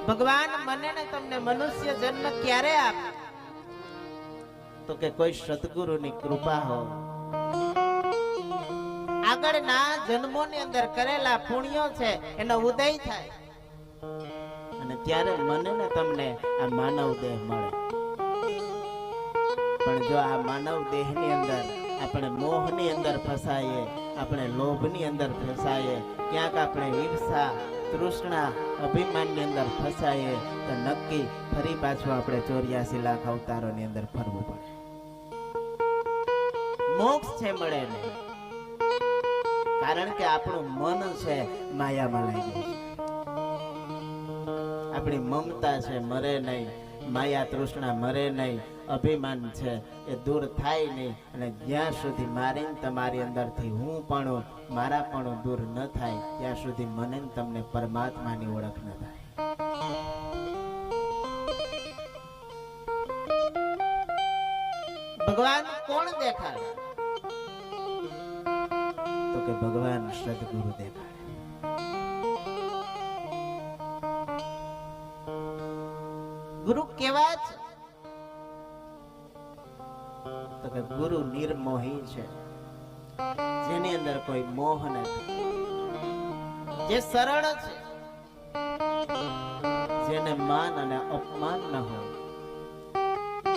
ભગવાન મને ને તમને મનુષ્ય જન્મ ક્યારે આપે? તો કે કોઈ સદગુરુની કૃપા હો, આગળના જન્મોની અંદર કરેલા પુણ્યો છે એનો ઉદય થાય અને ત્યારે મને ને તમને આ માનવ દેહ મળે. પણ જો આ માનવ દેહની અંદર આપણે મોહની અંદર ફસાઈએ, આપણે લોભની અંદર ફસાઈએ, ક્યાંક આપણે ઈર્ષા, તૃષ્ણા, અભિમાનની અંદર ફસાઈએ તો નક્કી ફરી પાછું આપણે 84 લાખ અવતારોની અંદર ફરવું પડે. મોક્ષ છે મળે નહીં, કારણ કે આપણું મન છે માયામાં લાગી ગયું છે. આપણી મમતા છે મરે નહીં, માયા તૃષ્ણા મરે નહીં, અભિમાન છે એ દૂર થાય નહીં. અને જ્યાં સુધી મારી તમારી અંદરથી હું પણ મારા પણ દૂર ન થાય ત્યાં સુધી મને તમને પરમાત્માની ઓળખ ન થાય. ભગવાન કોણ દેખાડે? તો કે ભગવાન સદગુરુ દેખાડે. ગુરુ કેવા છે? તો કે ગુરુ નિર્મોહી છે, જેની અંદર કોઈ મોહ નથી, જે સરળ છે, જેને માન અને અપમાન ન હોય,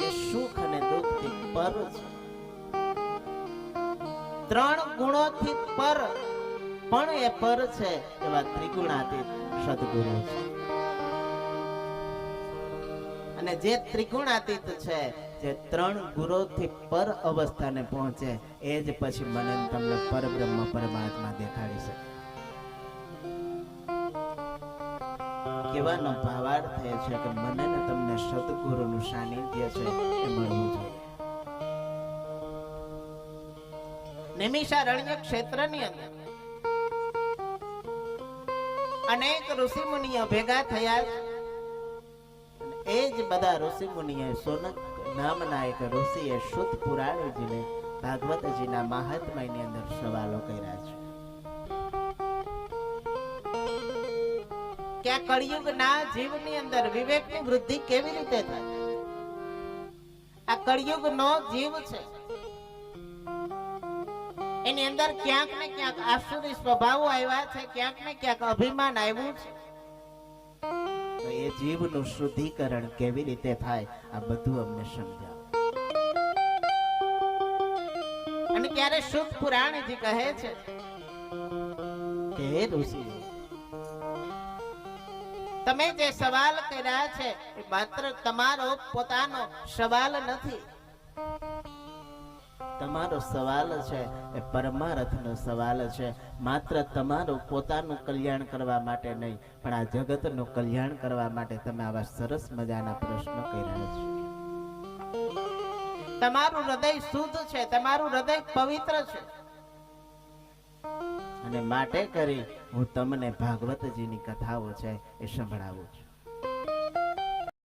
જે સુખ અને દુઃખથી પર છે, 3 ગુણોથી પર પણ એ પર છે એવા ત્રિગુણાતીત સદગુરુ છે. અને જે ત્રિગુણાતીત છે, જે 3 ગુણોથી પર અવસ્થાને પહોંચે, એ જ પછી મને તમને પરબ્રહ્મ પરમાત્મા દેખાડી શકે. કહેવાનો ભાવાર્થ એ છે કે મને ને તમને સદગુરુનું સાનિધ્ય છે એ મળવું જોઈએ. નૈમિષારણ્ય ક્ષેત્રની અંદર અનેક ઋષિ મુનિઓ ભેગા થયા છે. એ જ બધા ઋષિ મુનિએ સોનક નામના એક ઋષિએ શુદ્ધ પુરાણજીને ભાગવતજીના મહાત્મ્યની અંદર સવાલો કર્યા છે કે આ કળિયુગના જીવની અંદર વિવેકની વૃદ્ધિ કેવી રીતે થાય? આ કળિયુગનો જીવ છે, એની અંદર ક્યાંક ને ક્યાંક આસુરી સ્વભાવો આવ્યા છે, ક્યાંક ને ક્યાંક અભિમાન આવ્યું છે. તો એ જીવનું શુદ્ધિકરણ કેવી રીતે થાય આ બધું અમને સમજાવો. અને ત્યારે શુદ્ધ પુરાણજી કહે છે કે હે ઋષિઓ, તમે જે સવાલ કર્યા છે એ માત્ર તમારો પોતાનો સવાલ નથી. તમારો સવાલ છે એ પરમાર્થનો સવાલ છે. માત્ર તમારું પોતાનું કલ્યાણ કરવા માટે નહીં, પણ આ જગતનું કલ્યાણ કરવા માટે તમે આવા સરસ મજાના પ્રશ્નો કર્યા છે. તમારું હૃદય શુદ્ધ છે, તમારું હૃદય પવિત્ર છે, અને માટે કરી હું તમને ભાગવતજીની કથાઓ છે એ સંભળાવું છું.